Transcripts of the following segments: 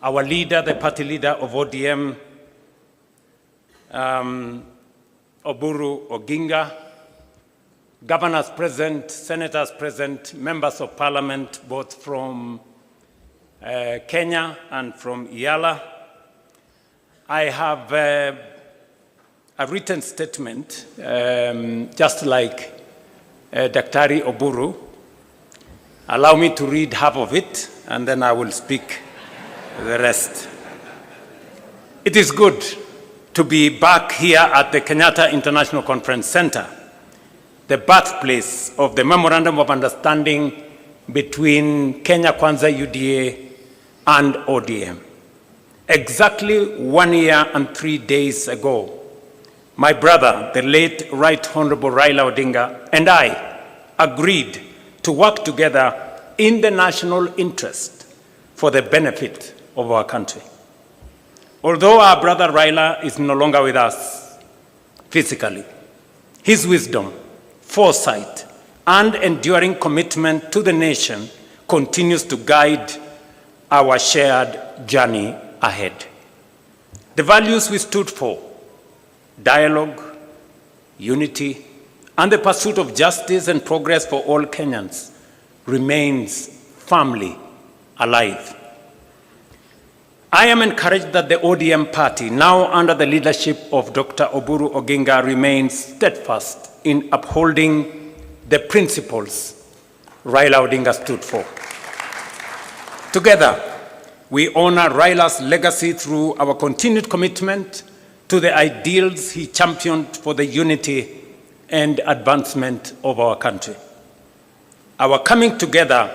our leader, the party leader of ODM, Oburu Oginga, governors present, senators present, members of parliament, both from Kenya and from Yala. I have a written statement, just like Daktari Oburu. Allow me to read half of it, and then I will speak the rest. It is good to be back here at the Kenyatta International Conference Center, the birthplace of the Memorandum of Understanding between Kenya Kwanza UDA and ODM. Exactly 1 year and 3 days ago, my brother, the late Right Honorable Raila Odinga, and I agreed to work together in the national interest for the benefit of our country. Although our brother Raila is no longer with us physically, his wisdom, foresight, and enduring commitment to the nation continues to guide our shared journey ahead. The values we stood for, dialogue, unity, and the pursuit of justice and progress for all Kenyans, remains firmly alive. I am encouraged that the ODM party, now under the leadership of Dr. Oburu Oginga, remains steadfast in upholding the principles Raila Odinga stood for. Together, we honor Raila's legacy through our continued commitment to the ideals he championed for the unity and advancement of our country. Our coming together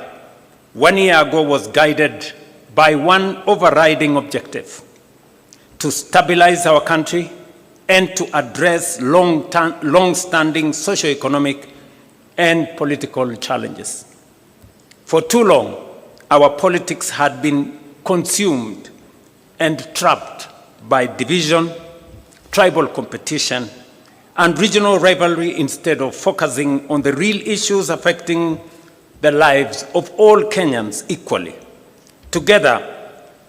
1 year ago was guided by one overriding objective: to stabilize our country and to address long-standing socio-economic and political challenges. For too long, our politics had been consumed and trapped by division, tribal competition, and regional rivalry instead of focusing on the real issues affecting the lives of all Kenyans equally. Together,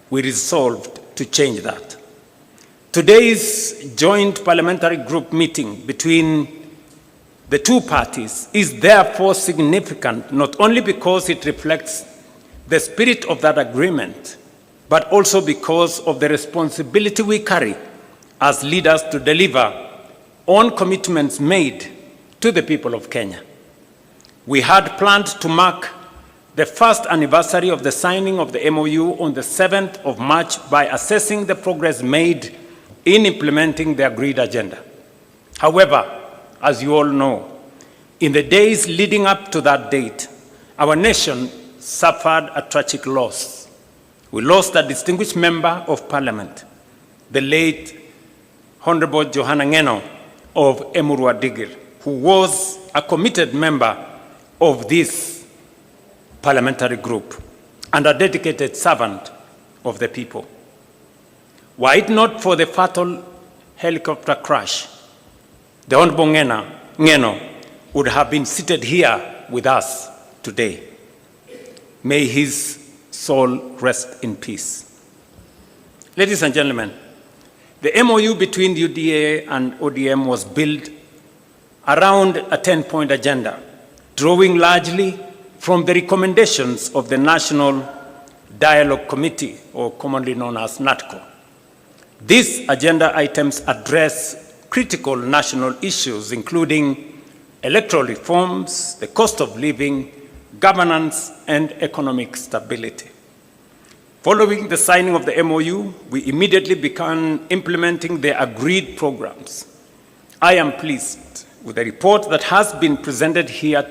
we resolved to change that. Today's joint parliamentary group meeting between the two parties is therefore significant, not only because it reflects the spirit of that agreement, but also because of the responsibility we carry as leaders to deliver on commitments made to the people of Kenya. We had planned to mark the first anniversary of the signing of the MOU on the 7th of March by assessing the progress made in implementing the agreed agenda. However, as you all know, in the days leading up to that date, our nation suffered a tragic loss. We lost a distinguished member of parliament, the late Honorable Johanna Ngeno of Emurua Digir, who was a committed member of this parliamentary group and a dedicated servant of the people. Were it not for the fatal helicopter crash, the Honorable Ngeno would have been seated here with us today. May his soul rest in peace. Ladies and gentlemen, the MOU between UDA and ODM was built around a 10-point agenda, drawing largely from the recommendations of the National Dialogue Committee, or commonly known as NADCO. These agenda items address critical national issues, including electoral reforms, the cost of living, governance, and economic stability. Following the signing of the MOU, we immediately began implementing the agreed programs. I am pleased with the report that has been presented here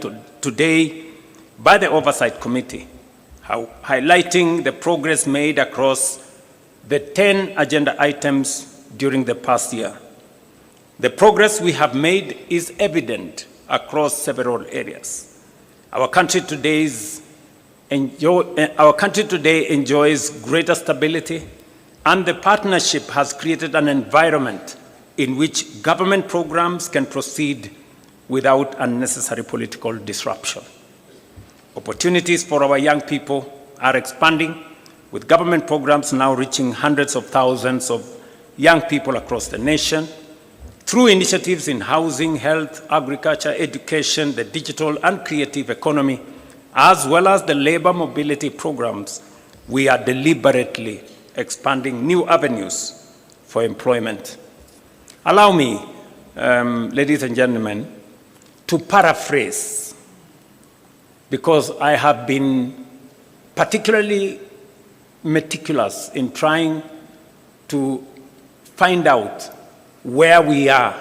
today by the Oversight Committee, highlighting the progress made across the 10 agenda items during the past year. The progress we have made is evident across several areas. Our country today enjoys greater stability, and the partnership has created an environment in which government programs can proceed without unnecessary political disruption. Opportunities for our young people are expanding, with government programs now reaching hundreds of thousands of young people across the nation, through initiatives in housing, health, agriculture, education, the digital and creative economy, as well as the labor mobility programs, we are deliberately expanding new avenues for employment. Allow me, ladies and gentlemen, to paraphrase, because I have been particularly meticulous in trying to find out where we are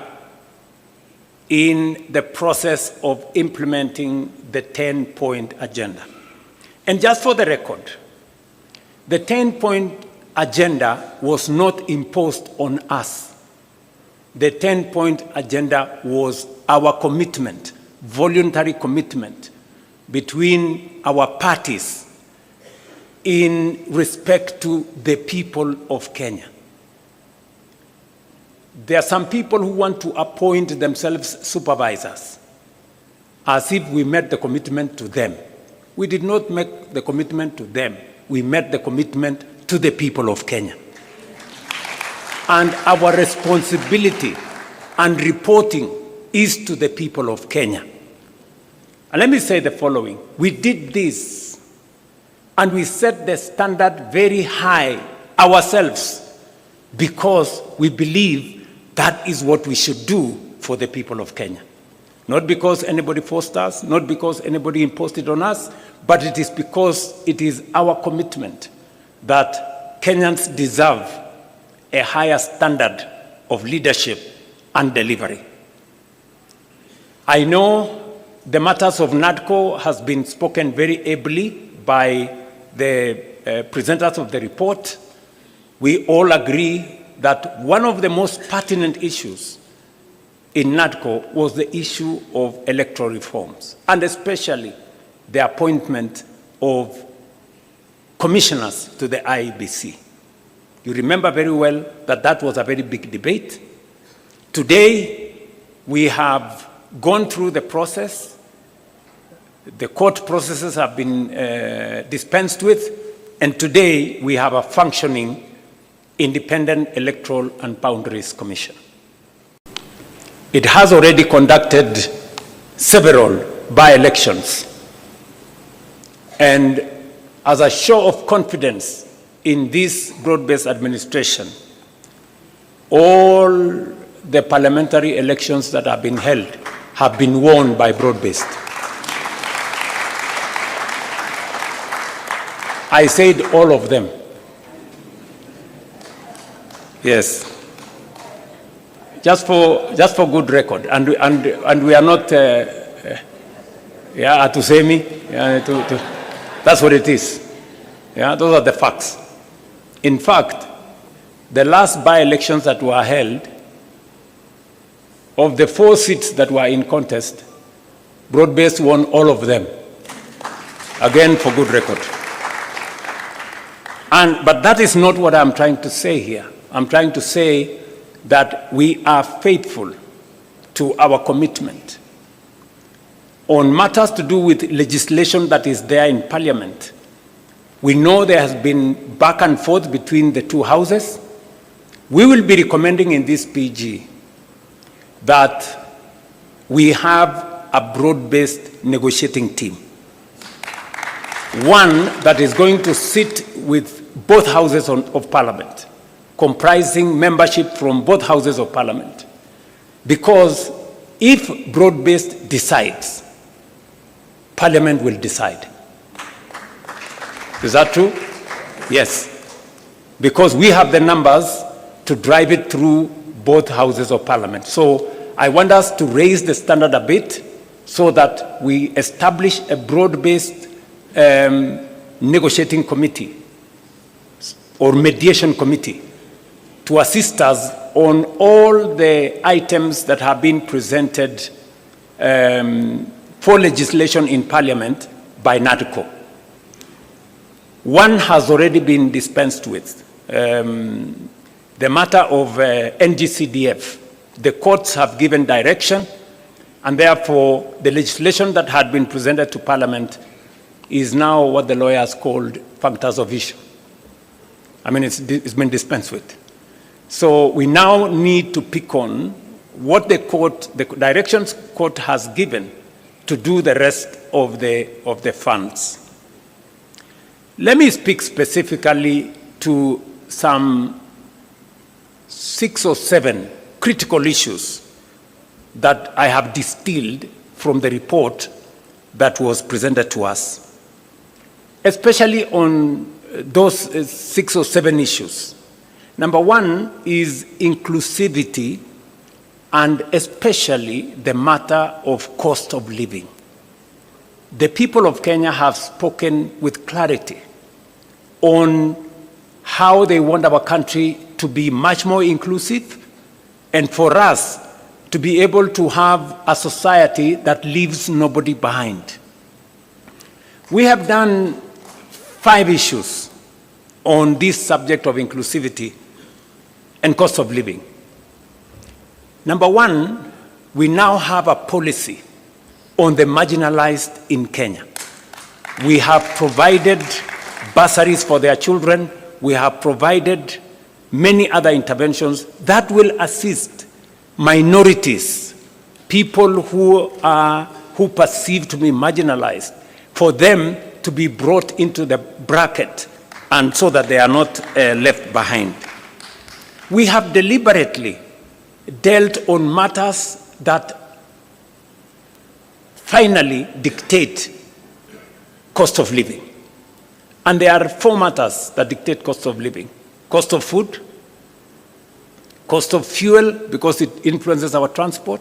in the process of implementing the 10-point agenda. And just for the record, the 10-point agenda was not imposed on us. The 10-point agenda was our commitment, voluntary commitment between our parties in respect to the people of Kenya. There are some people who want to appoint themselves supervisors, as if we met the commitment to them. We did not make the commitment to them. We met the commitment to the people of Kenya. And our responsibility and reporting is to the people of Kenya. And let me say the following. We did this, and we set the standard very high ourselves, because we believe that is what we should do for the people of Kenya. Not because anybody forced us, not because anybody imposed it on us, but it is because it is our commitment that Kenyans deserve a higher standard of leadership and delivery. I know the matters of NADCO has been spoken very ably by the presenters of the report. We all agree that one of the most pertinent issues in NADCO was the issue of electoral reforms, and especially the appointment of commissioners to the IEBC. You remember very well that that was a very big debate. Today, we have gone through the process. The court processes have been dispensed with, and today we have a functioning Independent Electoral and Boundaries Commission. It has already conducted several by-elections, and as a show of confidence in this broad-based administration, all the parliamentary elections that have been held have been won by broad-based. I said all of them. Yes. Just for good record, and we are not Atusemi. That's what it is. Yeah, those are the facts. In fact, the last by-elections that were held, of the 4 seats that were in contest, broad-based won all of them. Again, for good record. But that is not what I'm trying to say here. I'm trying to say that we are faithful to our commitment. On matters to do with legislation that is there in Parliament, we know there has been back and forth between the two houses. We will be recommending in this PG that we have a broad-based negotiating team. One that is going to sit with both houses of Parliament, comprising membership from both houses of Parliament. Because if broad-based decides, Parliament will decide. Is that true? Yes. Because we have the numbers to drive it through both houses of Parliament. So I want us to raise the standard a bit so that we establish a broad-based negotiating committee or mediation committee to assist us on all the items that have been presented for legislation in Parliament by NADCO. One has already been dispensed with. The matter of NGCDF. The courts have given direction, and therefore the legislation that had been presented to Parliament is now what the lawyers called functors of issue. I mean, it's been dispensed with. So we now need to pick on what the directions court has given to do the rest of the funds. Let me speak specifically to some 6 or 7 critical issues that I have distilled from the report that was presented to us, especially on those 6 or 7 issues. Number 1 is inclusivity, and especially the matter of cost of living. The people of Kenya have spoken with clarity on how they want our country to be much more inclusive, and for us to be able to have a society that leaves nobody behind. We have done 5 issues on this subject of inclusivity and cost of living. Number 1, we now have a policy on the marginalized in Kenya. We have provided bursaries for their children. We have provided many other interventions that will assist minorities, people who perceive to be marginalized, for them to be brought into the bracket and so that they are not left behind. We have deliberately dealt on matters that finally dictate cost of living. And there are 4 matters that dictate cost of living: cost of food, cost of fuel, because it influences our transport,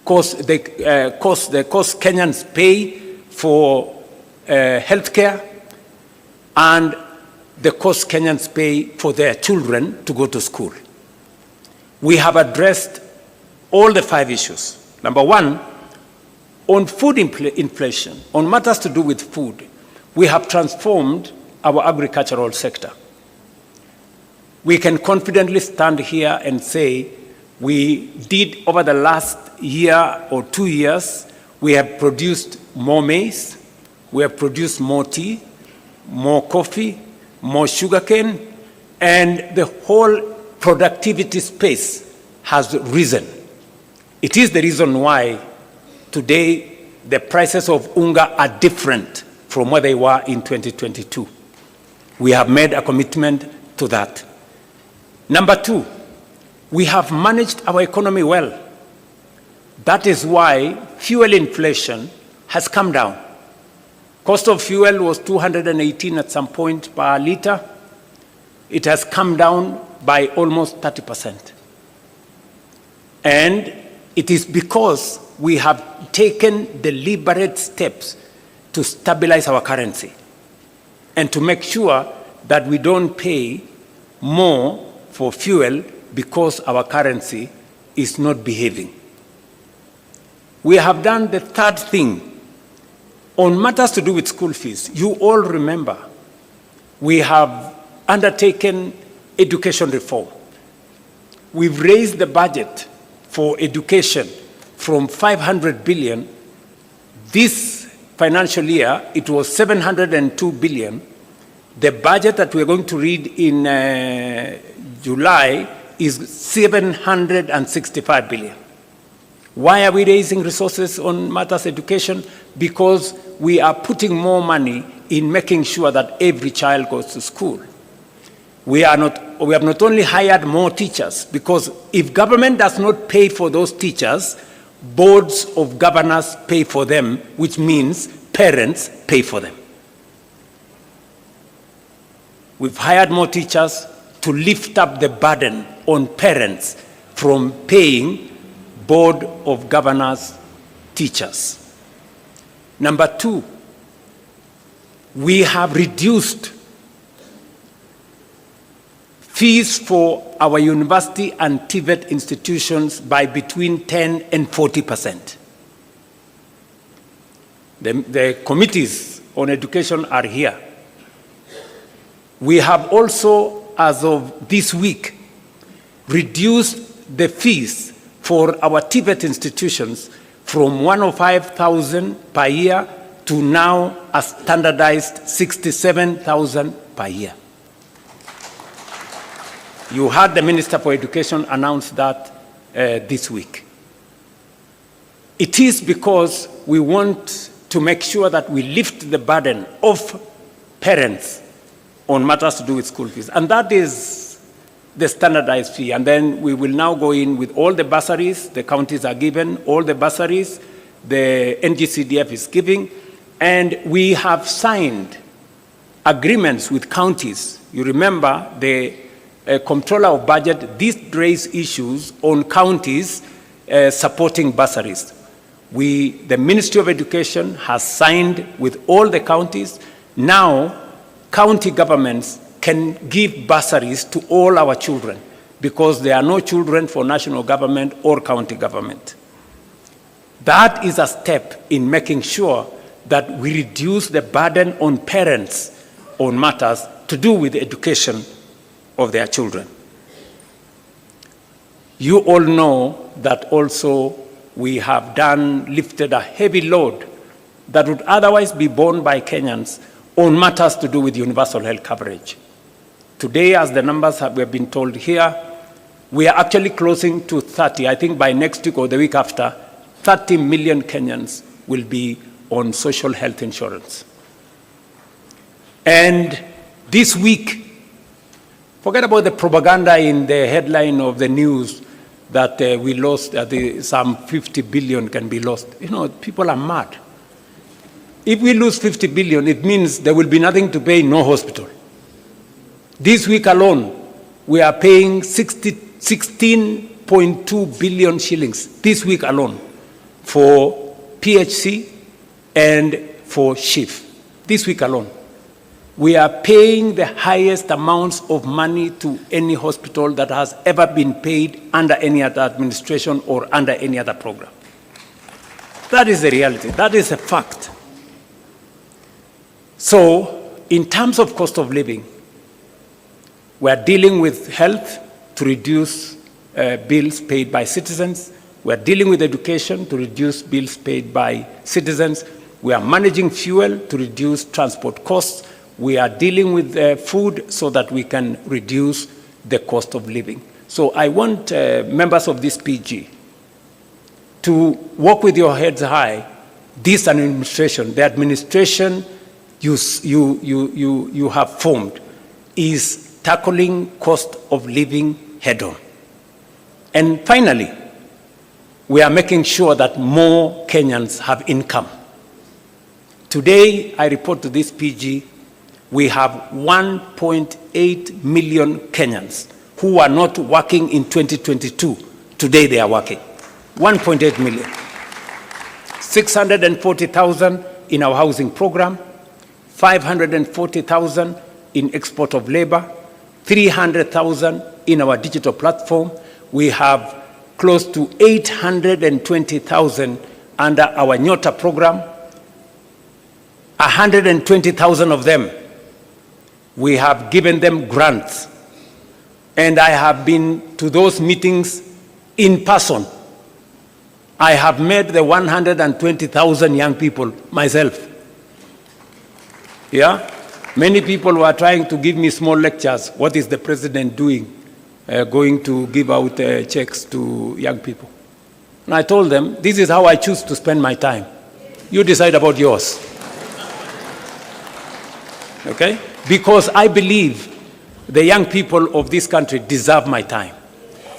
the cost Kenyans pay for healthcare, and the cost Kenyans pay for their children to go to school. We have addressed all the 5 issues. Number 1, on food inflation, on matters to do with food, we have transformed our agricultural sector. We can confidently stand here and say we did, over the last year or 2 years, we have produced more maize, we have produced more tea, more coffee, more sugarcane, and the whole productivity space has risen. It is the reason why today the prices of unga are different from what they were in 2022. We have made a commitment to that. Number 2, we have managed our economy well. That is why fuel inflation has come down. Cost of fuel was 218 at some point per liter. It has come down by almost 30%. And it is because we have taken deliberate steps to stabilize our currency and to make sure that we don't pay more for fuel because our currency is not behaving. We have done the 3rd thing on matters to do with school fees. You all remember we have undertaken education reform. We've raised the budget for education from 500 billion. This financial year, it was 702 billion. The budget that we're going to read in July is 765 billion. Why are we raising resources on matters education? Because we are putting more money in making sure that every child goes to school. We have not only hired more teachers, because if government does not pay for those teachers, boards of governors pay for them, which means parents pay for them. We've hired more teachers to lift up the burden on parents from paying board of governors teachers. Number 2, we have reduced fees for our university and TVET institutions by between 10 and 40%. The committees on education are here. We have also, as of this week, reduced the fees for our TVET institutions from 105,000 per year to now a standardized 67,000 per year. You heard the Minister for Education announce that this week. It is because we want to make sure that we lift the burden of parents on matters to do with school fees. And that is the standardized fee. And then we will now go in with all the bursaries the counties are given, all the bursaries the NGCDF is giving, and we have signed agreements with counties. You remember the Comptroller of Budget did raise issues on counties supporting bursaries. The Ministry of Education has signed with all the counties. Now, county governments can give bursaries to all our children because there are no children for national government or county government. That is a step in making sure that we reduce the burden on parents on matters to do with the education of their children. You all know that also we have lifted a heavy load that would otherwise be borne by Kenyans on matters to do with universal health coverage. Today, as the numbers we have been told here, we are actually closing to 30. I think by next week or the week after, 30 million Kenyans will be on social health insurance. And this week, forget about the propaganda in the headline of the news that we lost, some 50 billion can be lost. You know, people are mad. If we lose 50 billion, it means there will be nothing to pay, no hospital. This week alone, we are paying 16.2 billion shillings, this week alone, for PHC and for SHIF, this week alone. We are paying the highest amounts of money to any hospital that has ever been paid under any other administration or under any other program. That is the reality. That is a fact. So, in terms of cost of living, we are dealing with health to reduce bills paid by citizens. We are dealing with education to reduce bills paid by citizens. We are managing fuel to reduce transport costs. We are dealing with food so that we can reduce the cost of living. So I want members of this PG to walk with your heads high. This administration, the administration you have formed, is tackling cost of living head-on. And finally, we are making sure that more Kenyans have income. Today, I report to this PG, we have 1.8 million Kenyans who are not working in 2022. Today they are working. 1.8 million. 640,000 in our housing program, 540,000 in export of labor, 300,000 in our digital platform. We have close to 820,000 under our Nyota program. 120,000 of them, we have given them grants. And I have been to those meetings in person. I have met the 120,000 young people myself. Yeah? Many people were trying to give me small lectures. What is the president doing? Going to give out checks to young people. And I told them, this is how I choose to spend my time. You decide about yours. Okay? Because I believe the young people of this country deserve my time.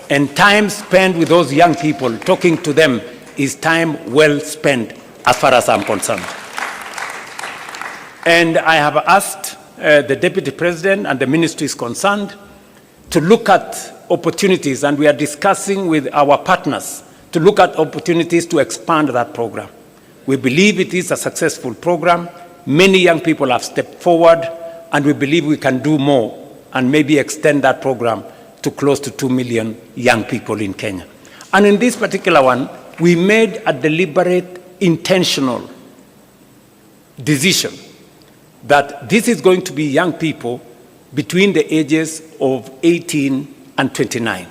And time spent with those young people, talking to them, is time well spent as far as I'm concerned. And I have asked the Deputy President and the Ministry is concerned to look at opportunities, and we are discussing with our partners to look at opportunities to expand that program. We believe it is a successful program. Many young people have stepped forward, and we believe we can do more and maybe extend that program to close to 2 million young people in Kenya. And in this particular one, we made a deliberate, intentional decision that this is going to be young people between the ages of 18 and 29,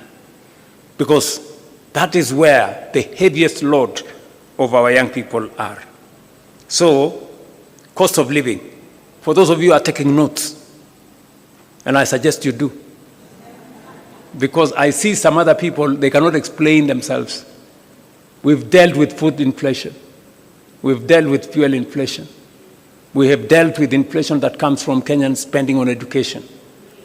because that is where the heaviest load of our young people are. So, cost of living, for those of you who are taking notes, and I suggest you do, because I see some other people, they cannot explain themselves. We've dealt with food inflation. We've dealt with fuel inflation. We have dealt with inflation that comes from Kenyan spending on education.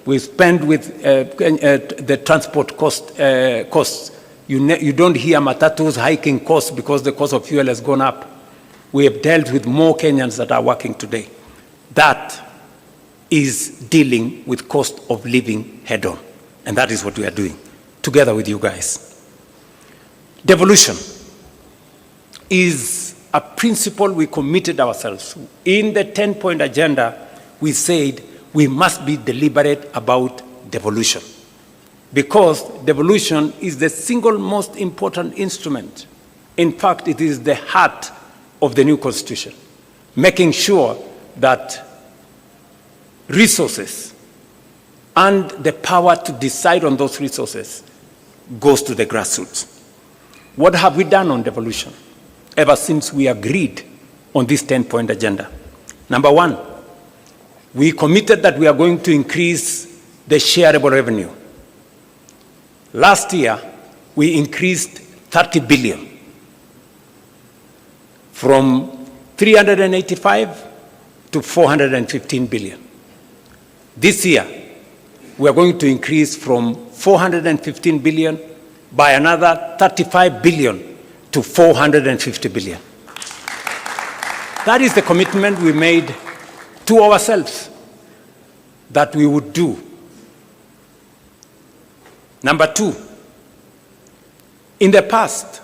We spend with the transport costs. You don't hear matatus hiking costs because the cost of fuel has gone up. We have dealt with more Kenyans that are working today. That is dealing with cost of living head on. And that is what we are doing together with you guys. Devolution is a principle we committed ourselves. In the 10-point agenda, we said we must be deliberate about devolution, because devolution is the single most important instrument. In fact, it is the heart of the new constitution, making sure that resources and the power to decide on those resources goes to the grassroots. What have we done on devolution ever since we agreed on this 10-point agenda? Number one, we committed that we are going to increase the shareable revenue. Last year, we increased 30 billion from 385 to 415 billion. This year, we are going to increase from 415 billion by another 35 billion to 450 billion. That is the commitment we made to ourselves that we would do. Number two, in the past,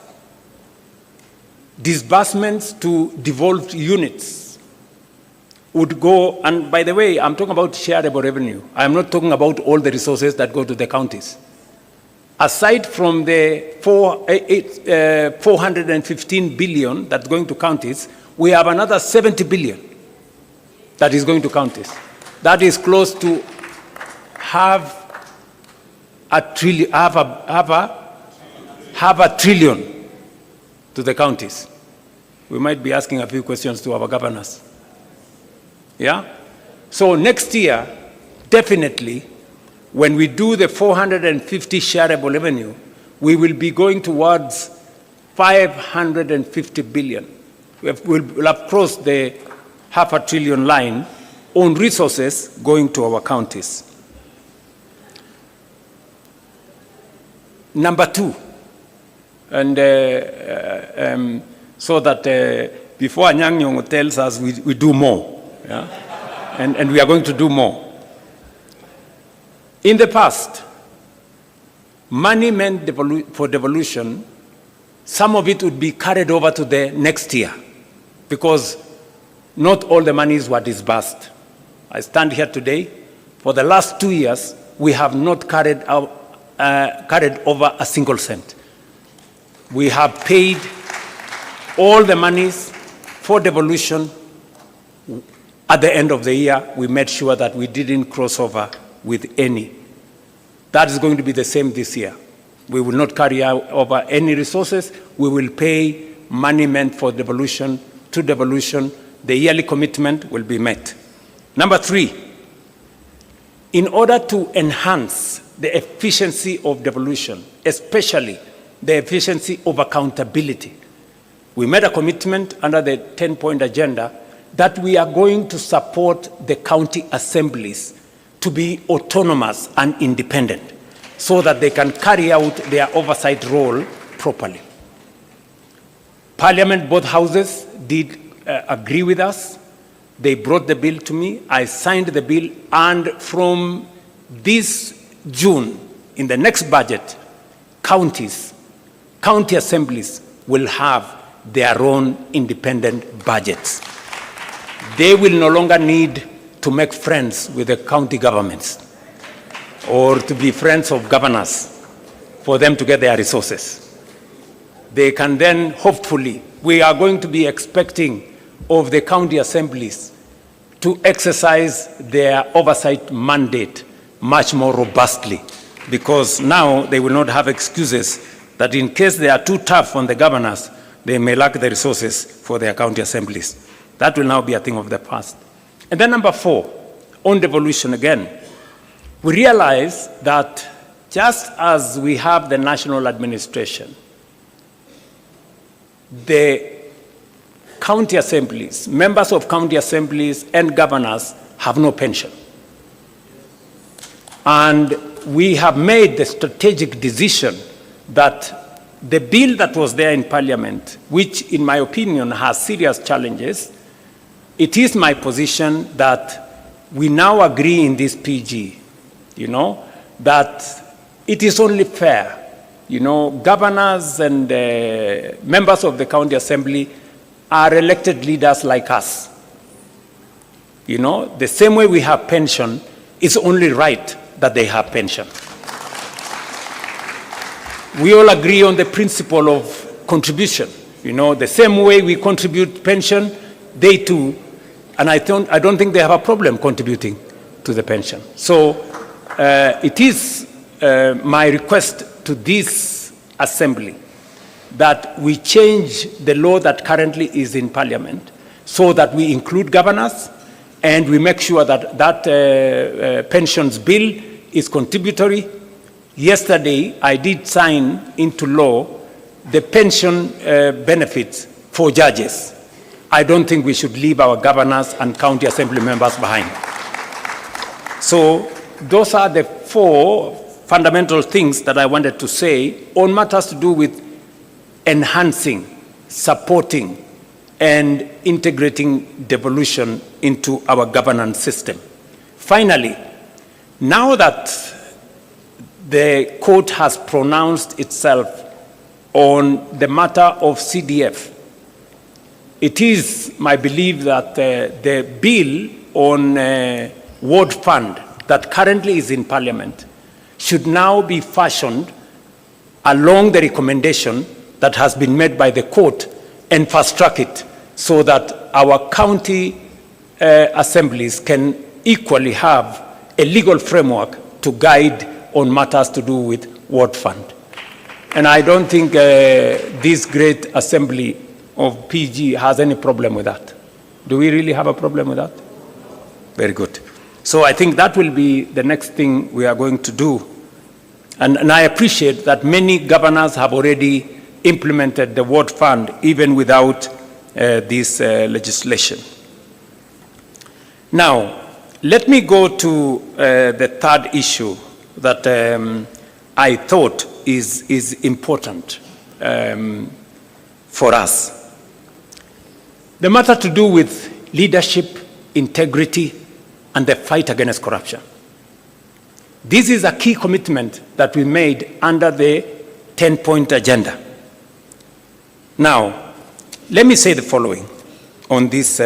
disbursements to devolved units would go, and by the way, I'm talking about shareable revenue. I'm not talking about all the resources that go to the counties. Aside from the 415 billion that's going to counties, we have another 70 billion that is going to counties. That is close to half a trillion to the counties. We might be asking a few questions to our governors. Yeah? So next year, definitely, when we do the 450 shareable revenue, we will be going towards 550 billion. We'll have crossed the half a trillion line on resources going to our counties. Number two, and so that before Anyang' Nyong'o tells us we do more, yeah? and we are going to do more. In the past, money meant for devolution, some of it would be carried over to the next year because not all the monies were disbursed. I stand here today. For the last 2 years, we have not carried over a single cent. We have paid all the monies for devolution. At the end of the year, we made sure that we didn't cross over with any. That is going to be the same this year. We will not carry over any resources. We will pay money meant for devolution to devolution. The yearly commitment will be met. Number three, in order to enhance the efficiency of devolution, especially the efficiency of accountability, we made a commitment under the 10-point agenda that we are going to support the county assemblies to be autonomous and independent so that they can carry out their oversight role properly. Parliament, both houses did agree with us. They brought the bill to me. I signed the bill, and from this June, in the next budget, county assemblies will have their own independent budgets. They will no longer need to make friends with the county governments or to be friends of governors for them to get their resources. They can then, hopefully, we are going to be expecting of the county assemblies to exercise their oversight mandate much more robustly, because now they will not have excuses that in case they are too tough on the governors, they may lack the resources for their county assemblies. That will now be a thing of the past. And then number four, on devolution again, we realize that just as we have the national administration, the county assemblies, members of county assemblies and governors have no pension. And we have made the strategic decision that the bill that was there in Parliament, which in my opinion has serious challenges, it is my position that we now agree in this PG, that it is only fair. Governors and members of the county assembly are elected leaders like us. The same way we have pension, it's only right that they have pension. We all agree on the principle of contribution. The same way we contribute pension, they too, and I don't think they have a problem contributing to the pension. So it is my request to this assembly that we change the law that currently is in Parliament so that we include governors and we make sure that that pensions bill is contributory. Yesterday, I did sign into law the pension benefits for judges. I don't think we should leave our governors and county assembly members behind. So those are the 4 fundamental things that I wanted to say on matters to do with enhancing, supporting, and integrating devolution into our governance system. Finally, now that the court has pronounced itself on the matter of CDF, it is my belief that the bill on ward fund that currently is in Parliament should now be fashioned along the recommendation that has been made by the court and fast-track it so that our county assemblies can equally have a legal framework to guide on matters to do with ward fund. And I don't think this great assembly of PG has any problem with that. Do we really have a problem with that? Very good. So I think that will be the next thing we are going to do. And I appreciate that many governors have already implemented the ward fund even without this legislation. Now, let me go to the third issue that I thought is important for us. The matter to do with leadership, integrity, and the fight against corruption. This is a key commitment that we made under the 10-point agenda. Now, let me say the following on this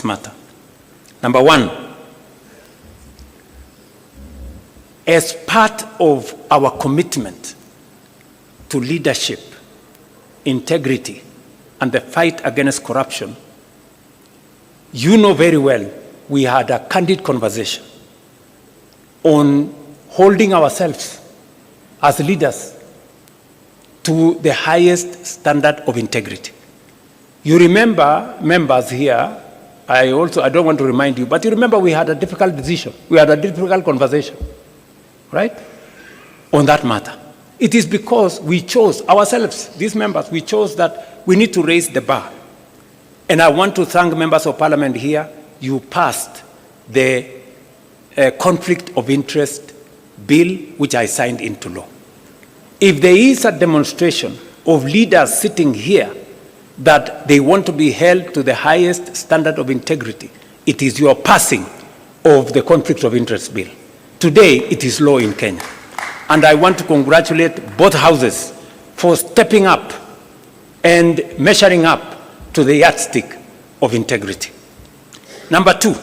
matter. Number one, as part of our commitment to leadership, integrity, and the fight against corruption, you know very well we had a candid conversation on holding ourselves as leaders to the highest standard of integrity. You remember, members here, I don't want to remind you, but you remember we had a difficult decision. We had a difficult conversation, right, on that matter. It is because we chose ourselves, these members, we chose that we need to raise the bar. And I want to thank members of parliament here. You passed the conflict of interest bill, which I signed into law. If there is a demonstration of leaders sitting here that they want to be held to the highest standard of integrity, it is your passing of the conflict of interest bill. Today, it is law in Kenya. And I want to congratulate both houses for stepping up and measuring up to the yardstick of integrity. Number two,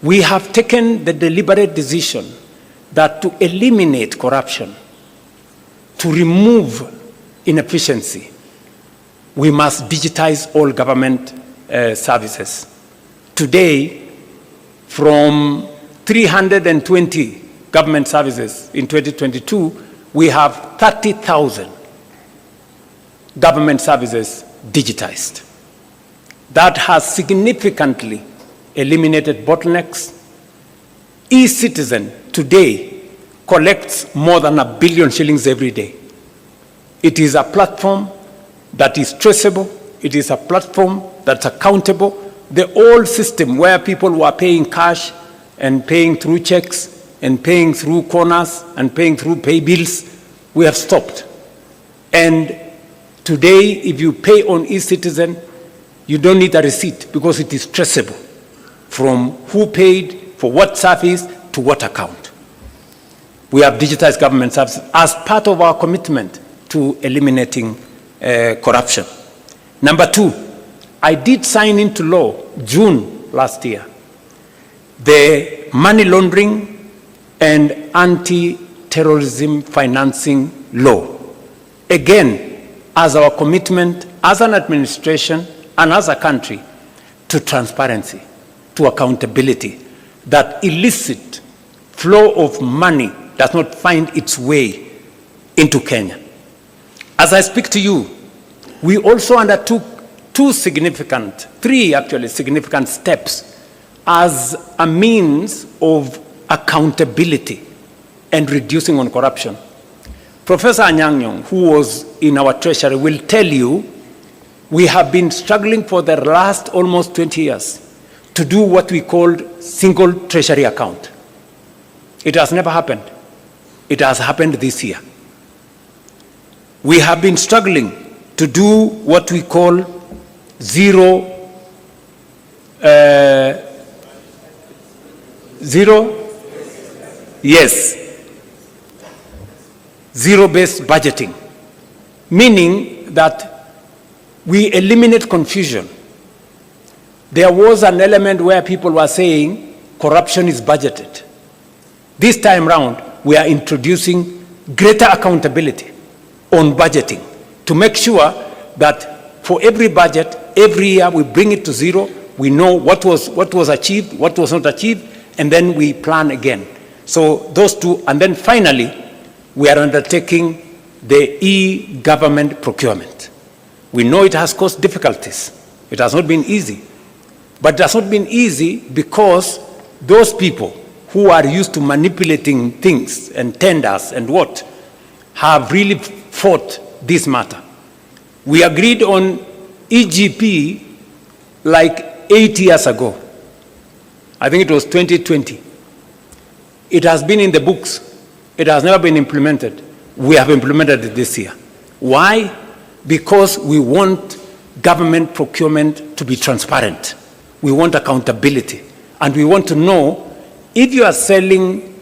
we have taken the deliberate decision that to eliminate corruption, to remove inefficiency, we must digitize all government services. Today, from 320 government services in 2022, we have 30,000 government services digitized. That has significantly eliminated bottlenecks. E-Citizen today collects more than 1 billion shillings every day. It is a platform that is traceable. It is a platform that's accountable. The old system where people were paying cash and paying through checks and paying through corners and paying through pay bills, we have stopped. And today, if you pay on eCitizen, you don't need a receipt because it is traceable from who paid, for what service, to what account. We have digitized government services as part of our commitment to eliminating corruption. Number two, I did sign into law, June last year, the money laundering and anti-terrorism financing law. Again, as our commitment as an administration and as a country to transparency, to accountability, that illicit flow of money does not find its way into Kenya. As I speak to you, we also undertook three significant steps as a means of accountability and reducing on corruption. Professor Anyang' Nyong'o, who was in our treasury, will tell you we have been struggling for the last almost 20 years to do what we called single treasury account. It has never happened. It has happened this year. We have been struggling to do what we call zero-based budgeting, meaning that we eliminate confusion. There was an element where people were saying corruption is budgeted. This time round, we are introducing greater accountability on budgeting to make sure that for every budget, every year we bring it to zero. We know what was achieved, what was not achieved, and then we plan again. So those two, and then finally, we are undertaking the e-government procurement. We know it has caused difficulties. It has not been easy. But it has not been easy because those people who are used to manipulating things and tenders and what have really fought this matter. We agreed on EGP like 8 years ago. I think it was 2020. It has been in the books. It has never been implemented. We have implemented it this year. Why? Because we want government procurement to be transparent. We want accountability. And we want to know if you are selling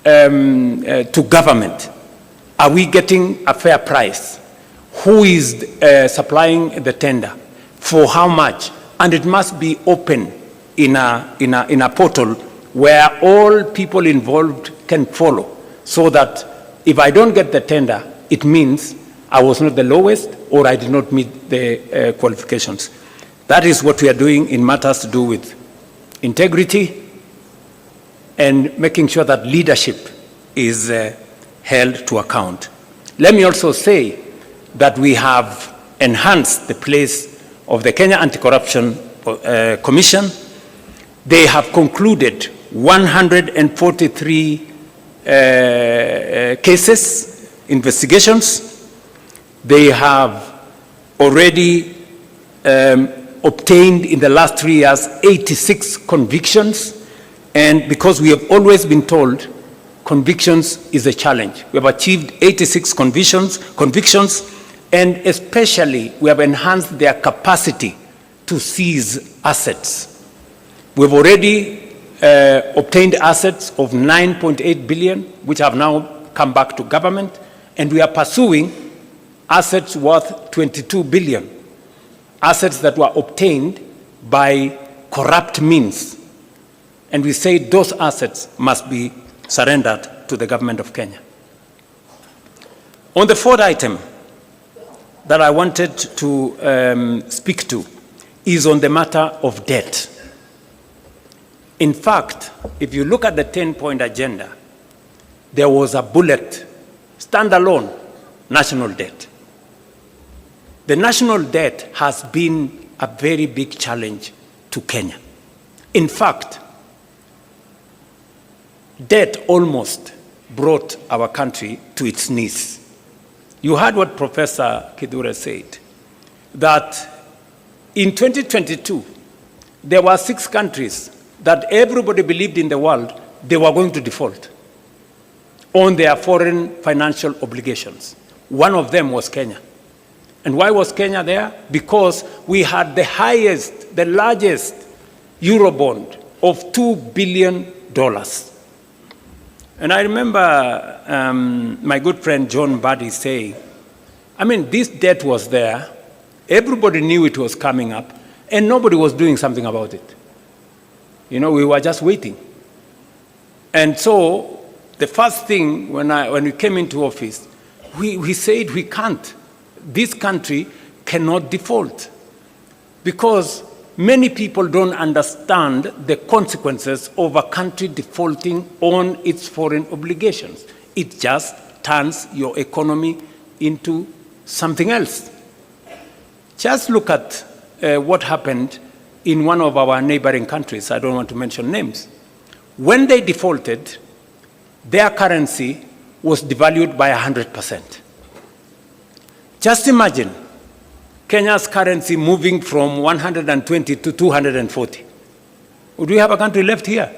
to government, are we getting a fair price? Who is supplying the tender? For how much? And it must be open in a portal where all people involved can follow, so that if I don't get the tender, it means I was not the lowest or I did not meet the qualifications. That is what we are doing in matters to do with integrity and making sure that leadership is held to account. Let me also say that we have enhanced the place of the Kenya Anti-Corruption Commission. They have concluded 143 cases, investigations. They have already obtained in the last 3 years 86 convictions. And because we have always been told convictions is a challenge, we have achieved 86 convictions, and especially we have enhanced their capacity to seize assets. We've already obtained assets of 9.8 billion, which have now come back to government, and we are pursuing assets worth 22 billion, assets that were obtained by corrupt means. And we say those assets must be surrendered to the government of Kenya. On the fourth item that I wanted to speak to is on the matter of debt. In fact, if you look at the 10-point agenda, there was a bullet, standalone, national debt. The national debt has been a very big challenge to Kenya. In fact, debt almost brought our country to its knees. You heard what Professor Kidure said, that in 2022, there were 6 countries that everybody believed in the world they were going to default on their foreign financial obligations. One of them was Kenya. And why was Kenya there? Because we had the highest, the largest Eurobond of $2 billion. And I remember my good friend John Buddy saying, I mean, this debt was there, everybody knew it was coming up, and nobody was doing something about it. You know, we were just waiting. And so the first thing when we came into office, we said we can't. This country cannot default because many people don't understand the consequences of a country defaulting on its foreign obligations. It just turns your economy into something else. Just look at what happened in one of our neighboring countries. I don't want to mention names. When they defaulted, their currency was devalued by 100%. Just imagine Kenya's currency moving from 120 to 240. Would we have a country left here?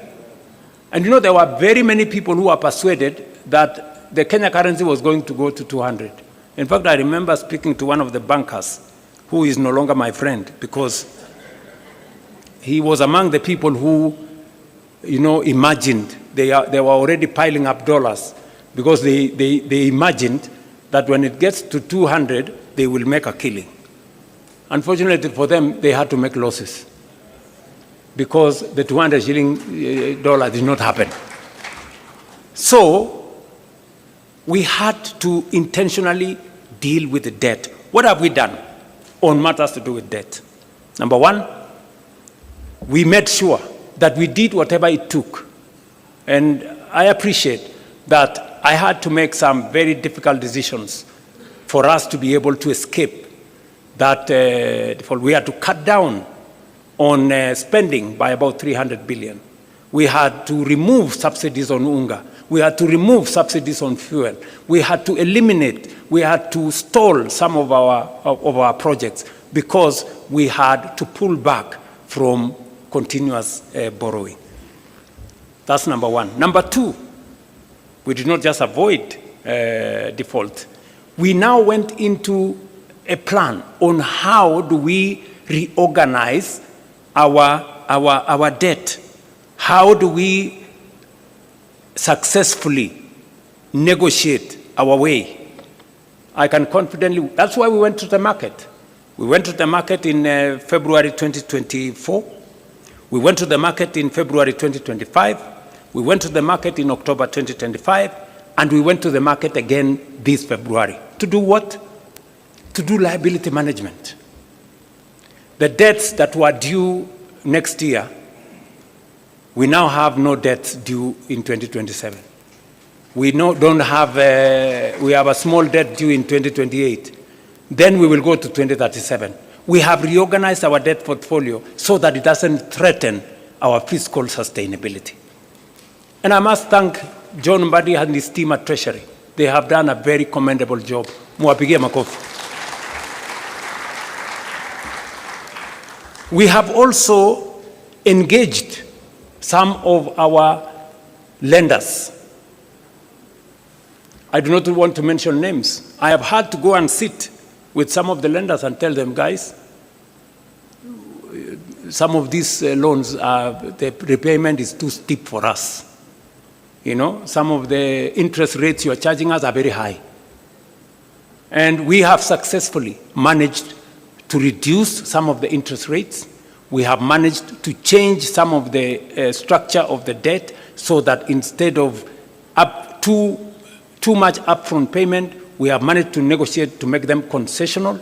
And you know, there were very many people who were persuaded that the Kenya currency was going to go to 200. In fact, I remember speaking to one of the bankers, who is no longer my friend, because he was among the people who, you know, imagined they were already piling up dollars because they imagined that when it gets to 200, they will make a killing. Unfortunately for them, they had to make losses because the 200 shilling dollar did not happen. So we had to intentionally deal with the debt. What have we done on matters to do with debt? Number one, we made sure that we did whatever it took. And I appreciate that I had to make some very difficult decisions for us to be able to escape that default. We had to cut down on spending by about 300 billion. We had to remove subsidies on unga. We had to remove subsidies on fuel. We had to eliminate, we had to stall some of our projects because we had to pull back from continuous borrowing. That's number one. Number two, we did not just avoid default. We now went into a plan on how do we reorganize our debt. How do we successfully negotiate our way? I can confidently, that's why we went to the market. We went to the market in February 2024. We went to the market in February 2025. We went to the market in October 2025, and we went to the market again this February. To do what? To do liability management. The debts that were due next year, we now have no debts due in 2027. We have a small debt due in 2028. Then we will go to 2037. We have reorganized our debt portfolio so that it doesn't threaten our fiscal sustainability. And I must thank John Mbadi and his team at Treasury. They have done a very commendable job. Muwapigie makofi. We have also engaged some of our lenders. I do not want to mention names. I have had to go and sit with some of the lenders and tell them, guys, some of these loans, the repayment is too steep for us. You know, some of the interest rates you are charging us are very high. And we have successfully managed to reduce some of the interest rates. We have managed to change some of the structure of the debt so that instead of too much upfront payment, we have managed to negotiate to make them concessional.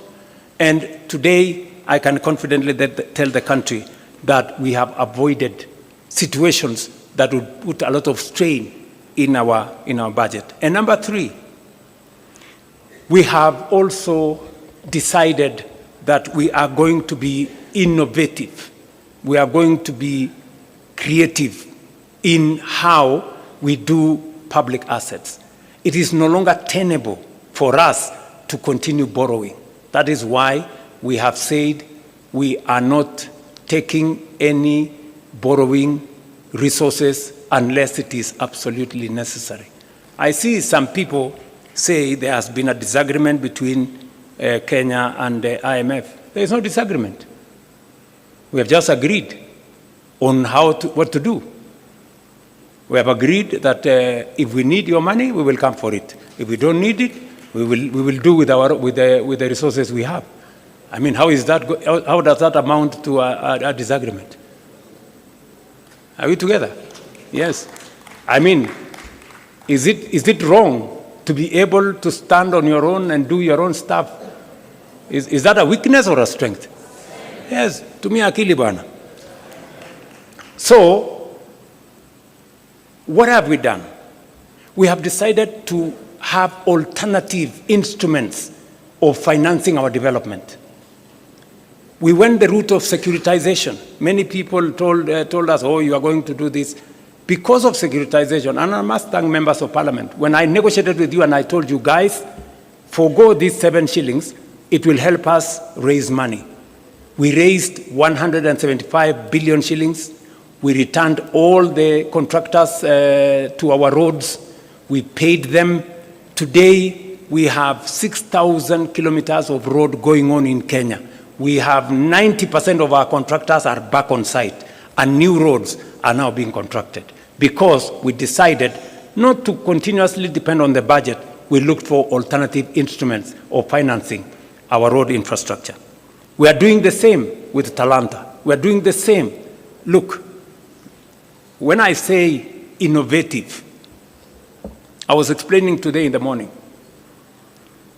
And today, I can confidently tell the country that we have avoided situations that would put a lot of strain in our budget. And number three, we have also decided that we are going to be innovative. We are going to be creative in how we do public assets. It is no longer tenable for us to continue borrowing. That is why we have said we are not taking any borrowing resources unless it is absolutely necessary. I see some people say there has been a disagreement between Kenya and the IMF. There is no disagreement. We have just agreed on what to do. We have agreed that if we need your money, we will come for it. If we don't need it, we will do with the resources we have. I mean, how does that amount to a disagreement? Are we together? Yes. I mean, is it wrong to be able to stand on your own and do your own stuff? Is that a weakness or a strength? Yes, to me, akili bwana. So, what have we done? We have decided to have alternative instruments of financing our development. We went the route of securitization. Many people told us, oh, you are going to do this. Because of securitization, and I must thank members of parliament, when I negotiated with you and I told you, guys, forgo these 7 shillings, it will help us raise money. We raised 175 billion shillings. We returned all the contractors to our roads. We paid them. Today, we have 6,000 kilometers of road going on in Kenya. We have 90% of our contractors are back on site, and new roads are now being contracted because we decided not to continuously depend on the budget. We looked for alternative instruments of financing our road infrastructure. We are doing the same with Talanta. We are doing the same. Look, when I say innovative, I was explaining today in the morning,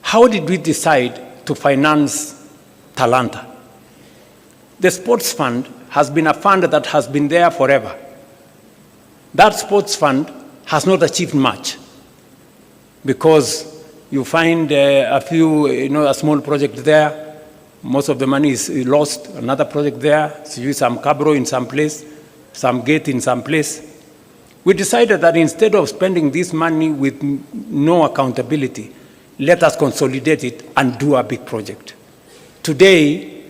how did we decide to finance Talanta? The sports fund has been a fund that has been there forever. That sports fund has not achieved much because you find a few, a small project there. Most of the money is lost. Another project there, some cabro in some place, some gate in some place. We decided that instead of spending this money with no accountability, let us consolidate it and do a big project. Today,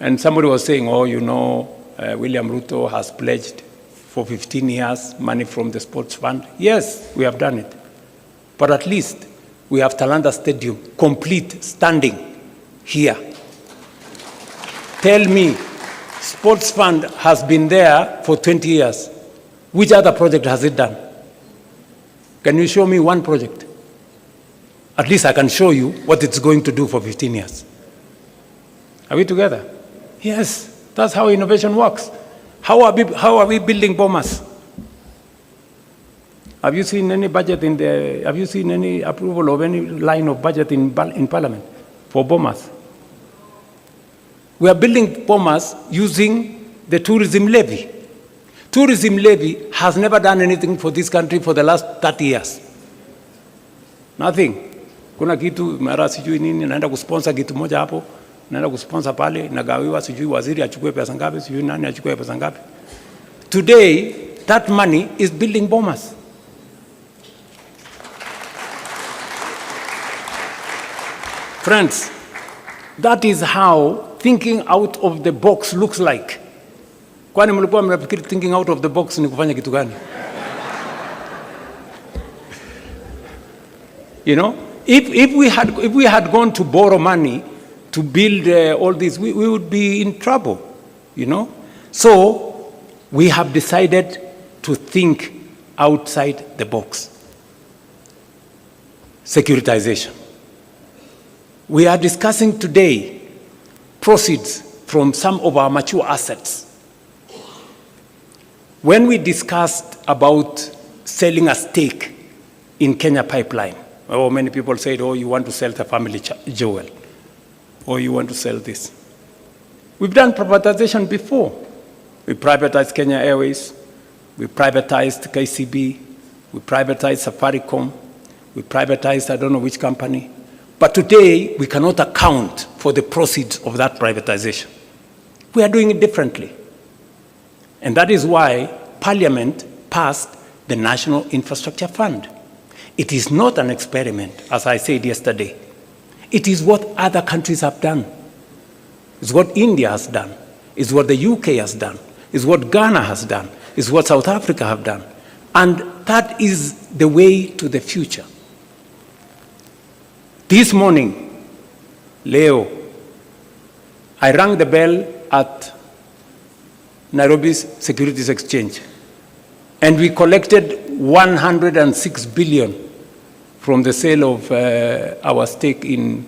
and somebody was saying, oh, William Ruto has pledged for 15 years money from the sports fund. Yes, we have done it. But at least we have Talanta Stadium complete, standing here. Tell me, sports fund has been there for 20 years. Which other project has it done? Can you show me one project? At least I can show you what it's going to do for 15 years. Are we together? Yes, that's how innovation works. How are we building bombers? Have you seen any budget have you seen any approval of any line of budget in Parliament for bombers? We are building bombers using the tourism levy. Tourism levy has never done anything for this country for the last 30 years. Nothing. Kuna kitu mara sijui nini naenda kusponsor kitu moja hapo, naenda kusponsor pale, nagawiwa sijui waziri achukue pesa ngapi, sijui nani achukue pesa ngapi. Today, that money is building bombers. Friends, that is how thinking out of the box looks like. Kwani mlikuwa mnafikiri thinking out of the box ni kufanya kitu gani? If we had gone to borrow money to build all this, we would be in trouble, So we have decided to think outside the box. Securitization. We are discussing today proceeds from some of our mature assets. When we discussed about selling a stake in Kenya Pipeline, many people said, oh, you want to sell the family jewel, or you want to sell this. We've done privatization before. We privatized Kenya Airways, we privatized KCB, we privatized Safaricom, we privatized I don't know which company. But today, we cannot account for the proceeds of that privatization. We are doing it differently. And that is why Parliament passed the National Infrastructure Fund. It is not an experiment, as I said yesterday. It is what other countries have done. It's what India has done. It's what the UK has done. It's what Ghana has done. It's what South Africa have done. And that is the way to the future. This morning, Leo, I rang the bell at Nairobi's Securities Exchange, and we collected 106 billion from the sale of our stake in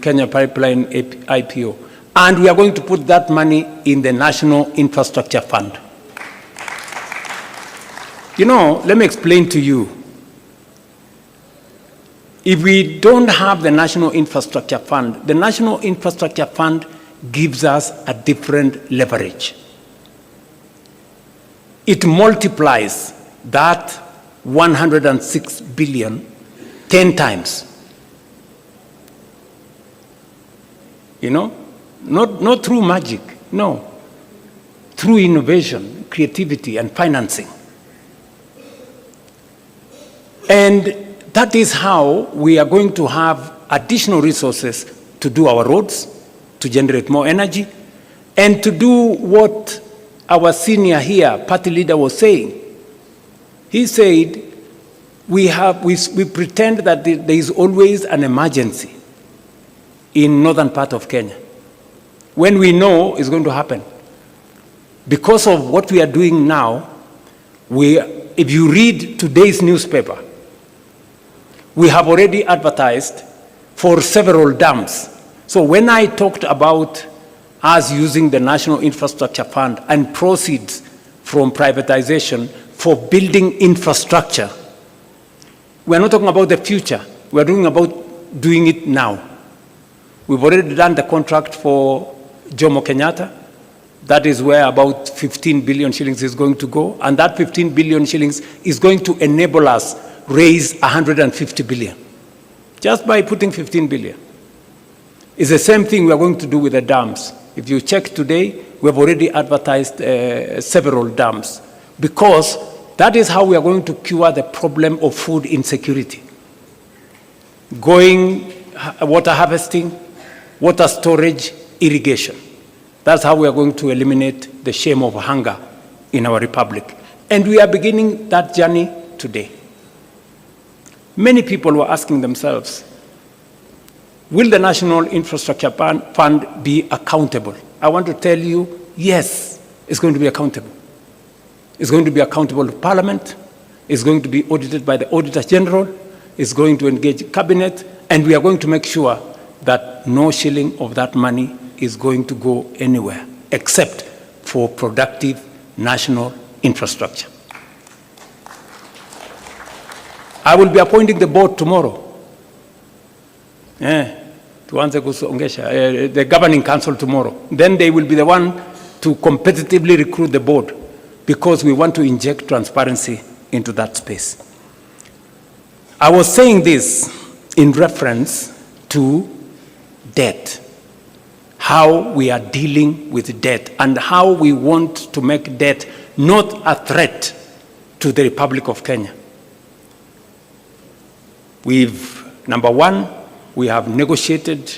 Kenya Pipeline IPO. And we are going to put that money in the National Infrastructure Fund. You know, let me explain to you. If we don't have the National Infrastructure Fund, the National Infrastructure Fund gives us a different leverage. It multiplies that 106 billion 10 times. You know, not through magic, no. Through innovation, creativity, and financing. And that is how we are going to have additional resources to do our roads, to generate more energy, and to do what our senior here, party leader, was saying. He said, we pretend that there is always an emergency in northern part of Kenya, when we know it's going to happen. Because of what we are doing now, if you read today's newspaper, we have already advertised for several dams. So when I talked about us using the National Infrastructure Fund and proceeds from privatization for building infrastructure, we're not talking about the future. We're talking about doing it now. We've already done the contract for Jomo Kenyatta. That is where about 15 billion shillings is going to go. And that 15 billion shillings is going to enable us raise 150 billion. Just by putting 15 billion. It's the same thing we are going to do with the dams. If you check today, we have already advertised several dams, because that is how we are going to cure the problem of food insecurity. Water harvesting, water storage, irrigation. That's how we are going to eliminate the shame of hunger in our republic. And we are beginning that journey today. Many people were asking themselves, will the National Infrastructure Fund be accountable? I want to tell you, yes, it's going to be accountable. It's going to be accountable to Parliament. It's going to be audited by the Auditor General. It's going to engage Cabinet. And we are going to make sure that no shilling of that money is going to go anywhere except for productive national infrastructure. I will be appointing the board tomorrow. The governing council tomorrow. Then they will be the one to competitively recruit the board, because we want to inject transparency into that space. I was saying this in reference to debt, how we are dealing with debt, and how we want to make debt not a threat to the Republic of Kenya. Number one, we have negotiated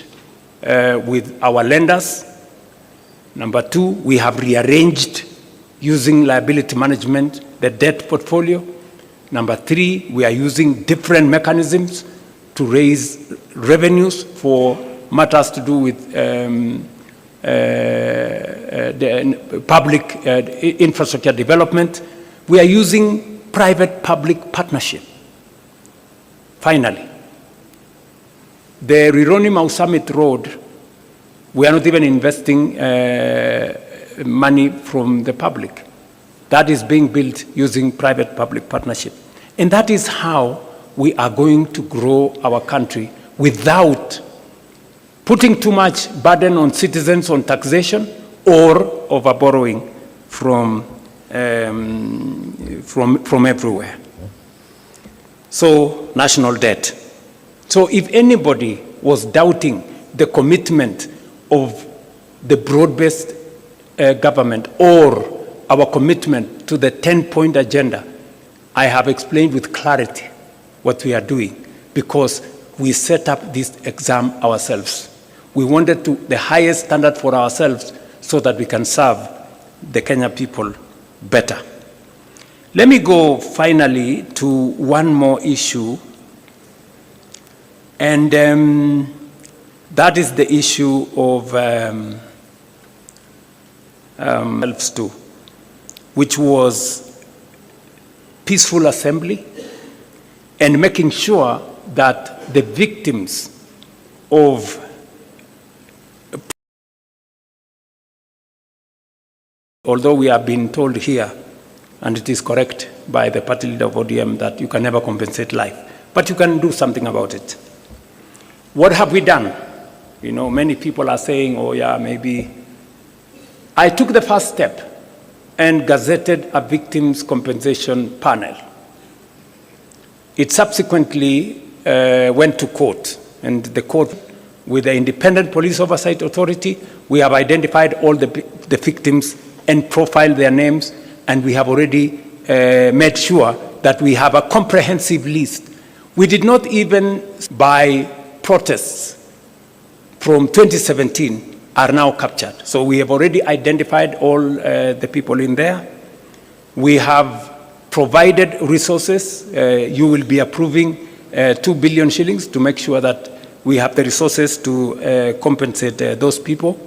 with our lenders. Number two, we have rearranged, using liability management, the debt portfolio. Number three, we are using different mechanisms to raise revenues for matters to do with the public infrastructure development. We are using private-public partnership. Finally, the Rironi-Mau Summit Road, we are not even investing money from the public. That is being built using private-public partnership. And that is how we are going to grow our country without putting too much burden on citizens on taxation or over borrowing from everywhere. So, national debt. So if anybody was doubting the commitment of the broad-based government or our commitment to the 10-point agenda, I have explained with clarity what we are doing, because we set up this exam ourselves. We wanted the highest standard for ourselves so that we can serve the Kenya people better. Let me go finally to one more issue, and that is the issue of which was peaceful assembly and making sure that the victims of although we have been told here, and it is correct by the party leader of ODM, that you can never compensate life, but you can do something about it. What have we done? You know, many people are saying, oh yeah, maybe. I took the first step and gazetted a victims compensation panel. It subsequently went to court, and the court, with the Independent Police Oversight Authority, we have identified all the victims and profiled their names, and we have already made sure that we have a comprehensive list. We did not even by protests from 2017 are now captured. So we have already identified all the people in there. We have provided resources. You will be approving 2 billion shillings to make sure that we have the resources to compensate those people.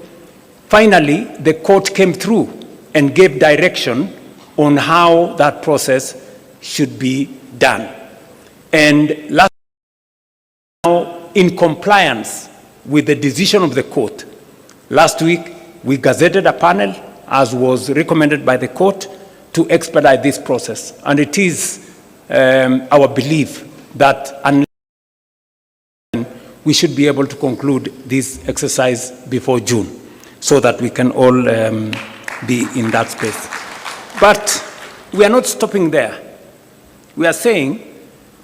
Finally, the court came through and gave direction on how that process should be done. And last, now, in compliance with the decision of the court, last week we gazetted a panel, as was recommended by the court, to expedite this process. And it is our belief that unless we should be able to conclude this exercise before June, so that we can all be in that space. But we are not stopping there. We are saying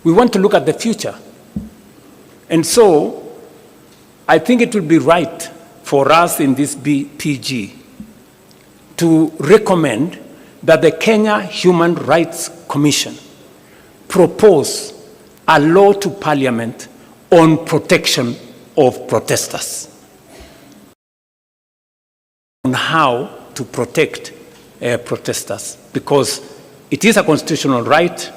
we want to look at the future. And so I think it would be right for us in this PG to recommend that the Kenya Human Rights Commission propose a law to Parliament on protection of protesters, on how to protect protesters, because it is a constitutional right.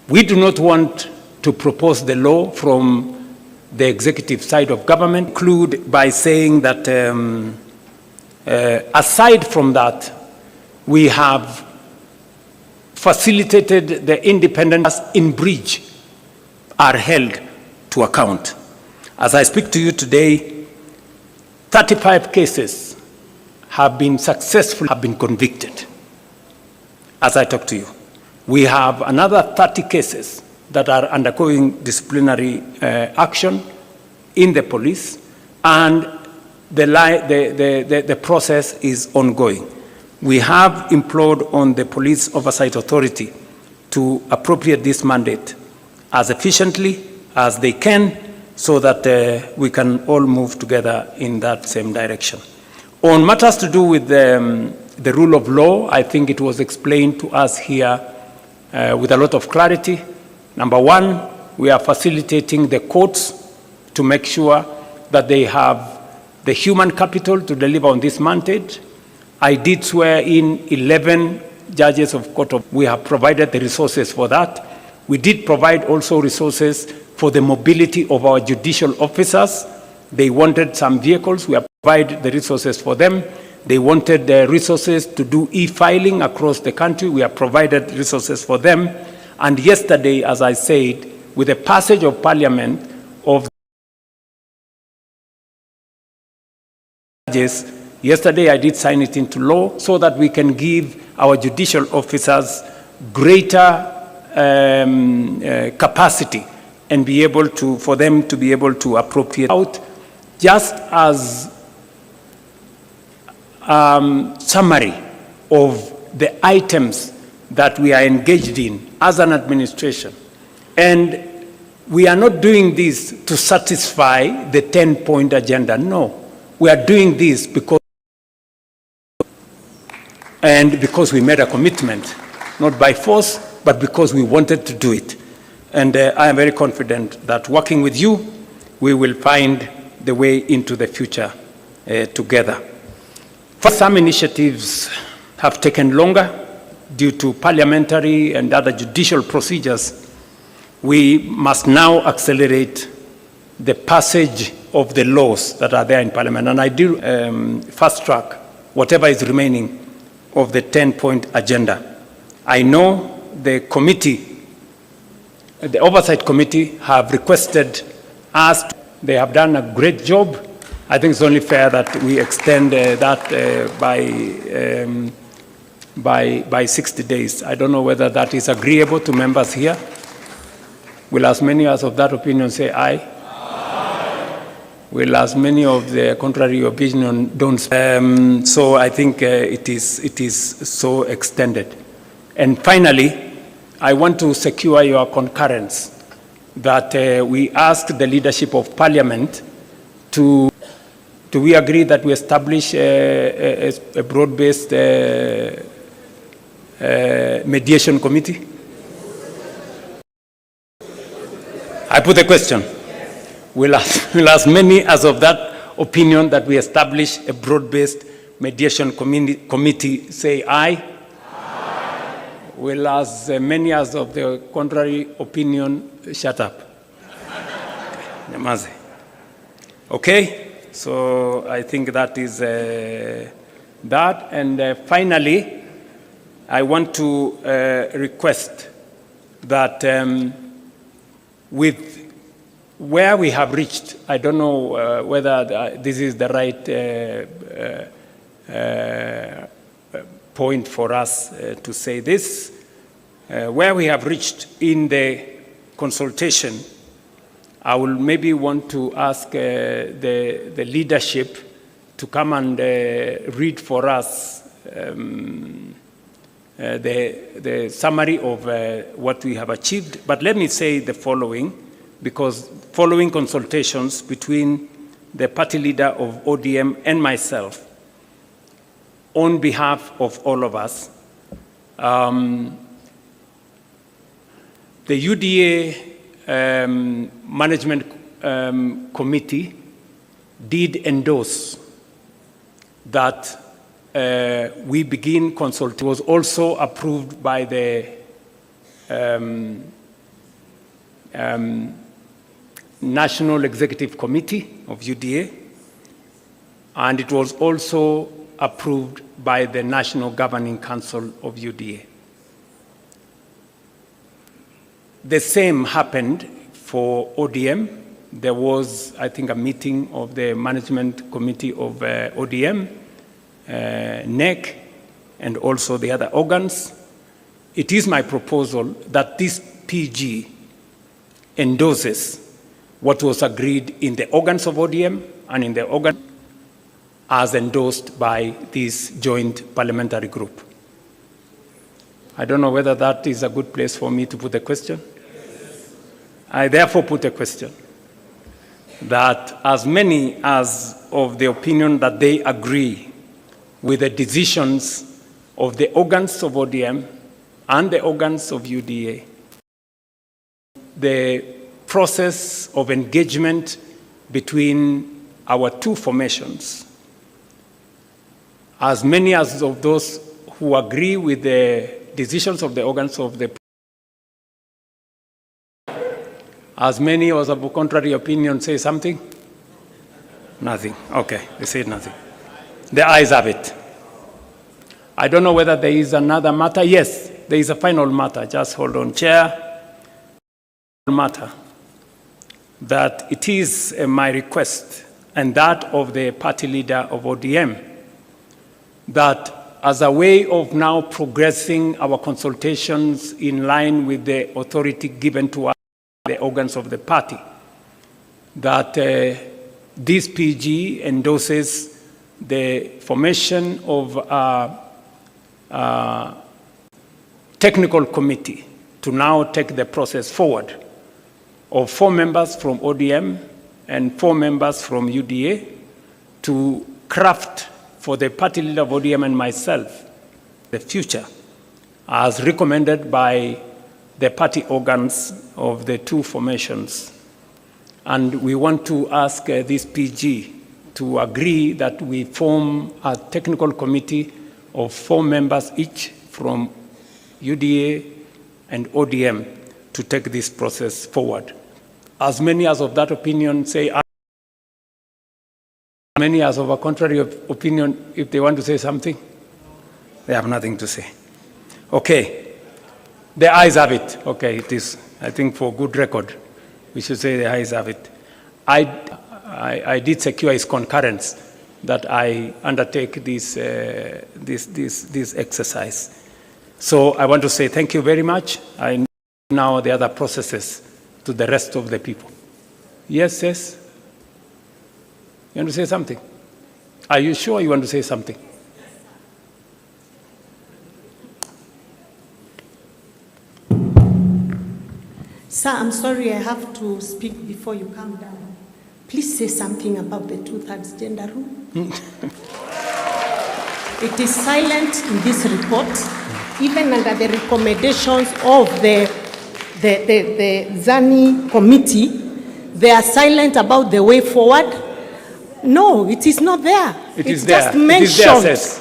We do not want to propose the law from the executive side of government. Conclude by saying that aside from that, we have facilitated the independence in breach are held to account. As I speak to you today, 35 cases have been successful, have been convicted. As I talk to you, we have another 30 cases that are undergoing disciplinary action in the police, and the process is ongoing. We have implored on the Police Oversight Authority to appropriate this mandate as efficiently as they can, so that we can all move together in that same direction. On matters to do with the rule of law, I think it was explained to us here with a lot of clarity. Number one, we are facilitating the courts to make sure that they have the human capital to deliver on this mandate. I did swear in 11 judges of court. We have provided the resources for that. We did provide also resources for the mobility of our judicial officers. They wanted some vehicles. We have provided the resources for them. They wanted the resources to do e-filing across the country. We have provided resources for them. And yesterday, as I said, with the passage of Parliament of judges, yesterday I did sign it into law so that we can give our judicial officers greater capacity and be able to, for them to be able to appropriate out, just as summary of the items that we are engaged in as an administration. And we are not doing this to satisfy the 10-point agenda. No, we are doing this because and because we made a commitment, not by force, but because we wanted to do it. And I am very confident that working with you, we will find the way into the future together. Some initiatives have taken longer due to parliamentary and other judicial procedures. We must now accelerate the passage of the laws that are there in Parliament. And I do fast track whatever is remaining of the 10-point agenda. I know the committee, the Oversight Committee, have requested us. They have done a great job. I think it's only fair that we extend that by 60 days. I don't know whether that is agreeable to members here. Will as many as of that opinion say aye? Aye. Will as many of the contrary opinion don't say? So I think it is so extended. And finally, I want to secure your concurrence that we ask the leadership of Parliament to, do we agree that we establish a broad-based mediation committee? I put the question. Will as many as of that opinion that we establish a broad-based mediation committee say aye? Aye. Will as many as of the contrary opinion shut up? Namaze. Okay, so I think that is that. And finally, I want to request that with where we have reached, I don't know whether this is the right point for us to say this. Where we have reached in the consultation, I will maybe want to ask the leadership to come and read for us the summary of what we have achieved. But let me say the following, because following consultations between the party leader of ODM and myself, on behalf of all of us, the UDA Management Committee did endorse that we begin consultation. It was also approved by the National Executive Committee of UDA, and it was also approved by the National Governing Council of UDA. The same happened for ODM. There was, I think, a meeting of the Management Committee of ODM, NEC, and also the other organs. It is my proposal that this PG endorses what was agreed in the organs of ODM and in the organ as endorsed by this joint parliamentary group. I don't know whether that is a good place for me to put the question. I therefore put a question that as many as of the opinion that they agree with the decisions of the organs of ODM and the organs of UDA, the process of engagement between our two formations, as many as of those who agree with the decisions of the organs of the, as many as of contrary opinion say something? Nothing. Okay, they said nothing. The ayes have it. I don't know whether there is another matter. Yes, there is a final matter. Just hold on, Chair. Matter that it is my request and that of the party leader of ODM that as a way of now progressing our consultations in line with the authority given to us by the organs of the party, that this PG endorses the formation of a technical committee to now take the process forward of 4 members from ODM and 4 members from UDA to craft for the party leader of ODM and myself the future, as recommended by the party organs of the two formations. And we want to ask this PG to agree that we form a technical committee of 4 members each from UDA and ODM to take this process forward. As many as of that opinion say aye. Many as of a contrary opinion, if they want to say something, they have nothing to say. Okay, the ayes have it. Okay, it is, I think for good record, we should say the ayes have it. I did secure his concurrence that I undertake this exercise. So I want to say thank you very much. I know now the other processes to the rest of the people. Yes, yes? You want to say something? Are you sure you want to say something? Sir, I'm sorry I have to speak before you come down. Please say something about the 2/3 gender rule. It is silent in this report, even under the recommendations of the ZANI committee. They are silent about the way forward. No, it is not there. It's there. Just mentioned. It is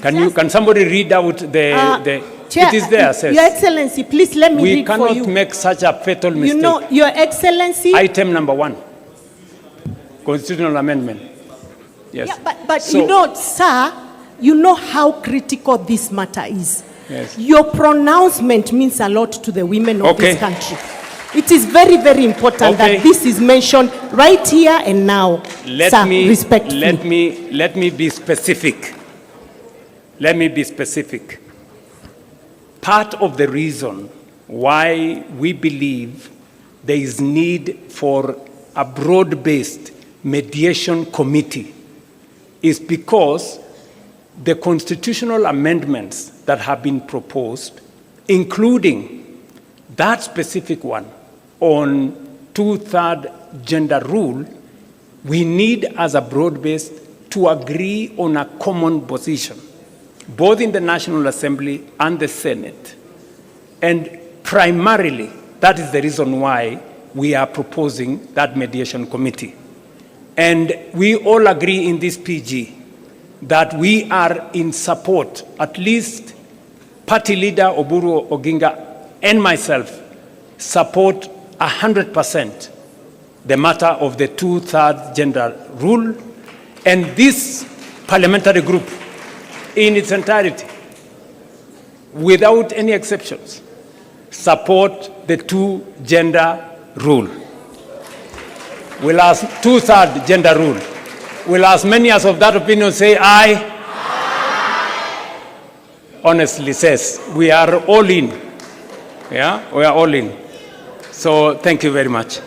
there, Can somebody read out the Chair, it is there, says. Your Excellency, please let me read for you. We cannot make such a fatal mistake. You know, Your Excellency. Item number 1, constitutional amendment. Yes. Yeah, but so, you know, sir, you know how critical this matter is. Yes. Your pronouncement means a lot to the women of this country. It is very, very important that this is mentioned right here and now, respectfully. Let me be specific. Let me be specific. Part of the reason why we believe there is need for a broad-based mediation committee is because the constitutional amendments that have been proposed, including that specific one on 2/3 gender rule, we need as a broad-based to agree on a common position, both in the National Assembly and the Senate. And primarily, that is the reason why we are proposing that mediation committee. And we all agree in this PG that we are in support, at least Party Leader Oburu Oginga and myself support 100% the matter of the 2/3 gender rule, and this parliamentary group in its entirety, without any exceptions, support the 2-gender rule. Will as 2/3 gender rule. Will as many as of that opinion say aye? Aye. Honestly says, we are all in. Yeah, we are all in. So thank you very much.